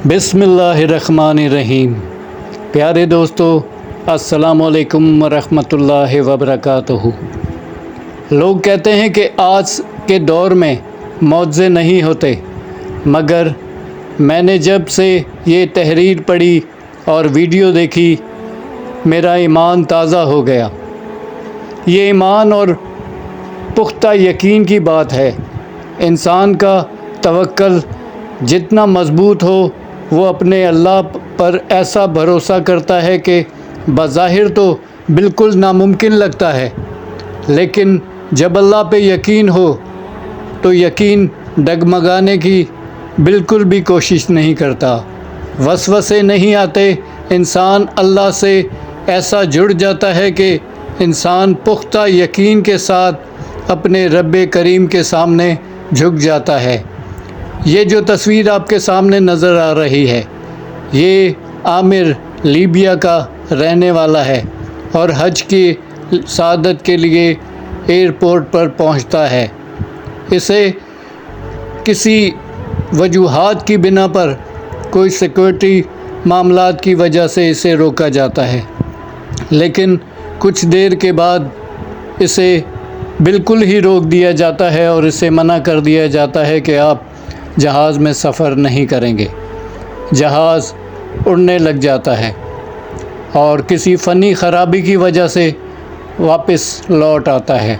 बिस्मिल्लाहिर्रहमानिर्रहीम। प्यारे दोस्तों, अस्सलाम वालेकुम वरहमतुल्लाहि वबरकातुहू। लोग कहते हैं कि आज के दौर में मौज़े नहीं होते, मगर मैंने जब से ये तहरीर पढ़ी और वीडियो देखी, मेरा ईमान ताज़ा हो गया। ये ईमान और पुख्ता यकीन की बात है। इंसान का तवक्कुल जितना मज़बूत हो, वो अपने अल्लाह पर ऐसा भरोसा करता है कि बज़ाहिर तो बिल्कुल नामुमकिन लगता है, लेकिन जब अल्लाह पे यकीन हो तो यकीन डगमगाने की बिल्कुल भी कोशिश नहीं करता। वसवसे नहीं आते। इंसान अल्लाह से ऐसा जुड़ जाता है कि इंसान पुख्ता यकीन के साथ अपने रब करीम के सामने झुक जाता है। ये जो तस्वीर आपके सामने नज़र आ रही है, ये आमिर लीबिया का रहने वाला है और हज की सआदत के लिए एयरपोर्ट पर पहुंचता है। इसे किसी वजूहात की बिना पर, कोई सिक्योरिटी मामलात की वजह से इसे रोका जाता है, लेकिन कुछ देर के बाद इसे बिल्कुल ही रोक दिया जाता है और इसे मना कर दिया जाता है कि आप जहाज़ में सफ़र नहीं करेंगे। जहाज़ उड़ने लग जाता है और किसी फ़नी ख़राबी की वजह से वापस लौट आता है।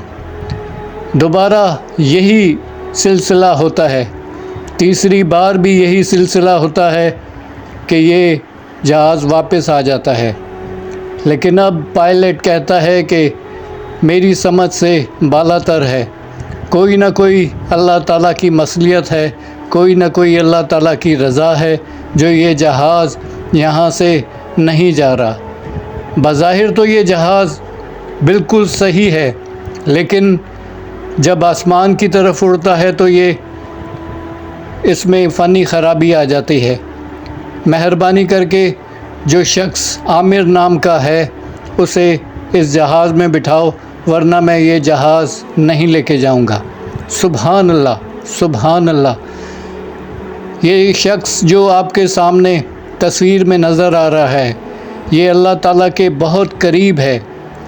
दोबारा यही सिलसिला होता है। तीसरी बार भी यही सिलसिला होता है कि ये जहाज़ वापस आ जाता है, लेकिन अब पायलट कहता है कि मेरी समझ से बालातर है, कोई ना कोई अल्लाह ताला की मसलियत है, कोई ना कोई अल्लाह ताला की रज़ा है जो ये जहाज़ यहाँ से नहीं जा रहा। बज़ाहिर तो ये जहाज़ बिल्कुल सही है, लेकिन जब आसमान की तरफ उड़ता है तो ये इसमें फ़नी ख़राबी आ जाती है। मेहरबानी करके जो शख्स आमिर नाम का है, उसे इस जहाज़ में बिठाओ, वरना मैं ये जहाज़ नहीं लेके जाऊंगा। सुभान अल्लाह, सुभान अल्लाह। ये शख्स जो आपके सामने तस्वीर में नज़र आ रहा है, ये अल्लाह ताला के बहुत करीब है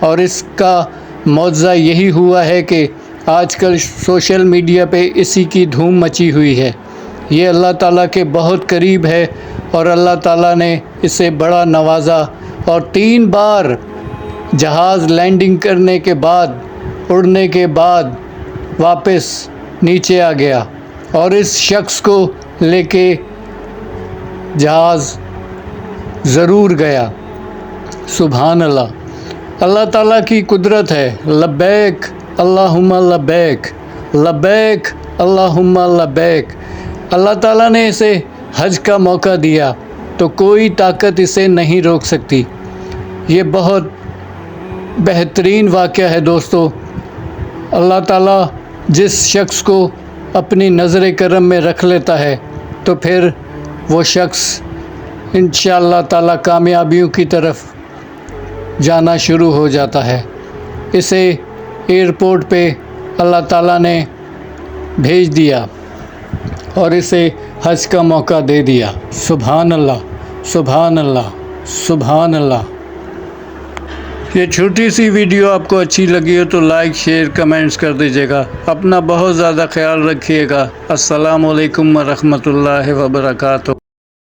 और इसका मौज़ा यही हुआ है कि आजकल सोशल मीडिया पे इसी की धूम मची हुई है। ये अल्लाह ताला के बहुत करीब है और अल्लाह ताला ने इसे बड़ा नवाजा और 3 बार जहाज़ लैंडिंग करने के बाद, उड़ने के बाद वापस नीचे आ गया और इस शख्स को लेके जहाज़ ज़रूर गया। सुभान अल्लाह। अल्लाह ताला की कुदरत है। लब्बैक अल्लाहुम्मा लब्बैक, लब्बैक अल्लाहुम्मा लब्बैक। अल्लाह ताला ने इसे हज का मौका दिया तो कोई ताकत इसे नहीं रोक सकती। ये बहुत बेहतरीन वाक़या है दोस्तों। अल्लाह ताला जिस शख्स को अपनी नज़र करम में रख लेता है तो फिर वो शख्स इंशाअल्लाह ताला कामयाबियों की तरफ जाना शुरू हो जाता है। इसे एयरपोर्ट पे अल्लाह ताला ने भेज दिया और इसे हज का मौका दे दिया। सुभान अल्लाह, सुभान अल्लाह, सुभान अल्लाह। ये छोटी सी वीडियो आपको अच्छी लगी हो तो लाइक, शेयर, कमेंट्स कर दीजिएगा। अपना बहुत ज़्यादा ख्याल रखिएगा। अस्सलामु अलैकुम व रहमतुल्लाहि व बरकातुहू।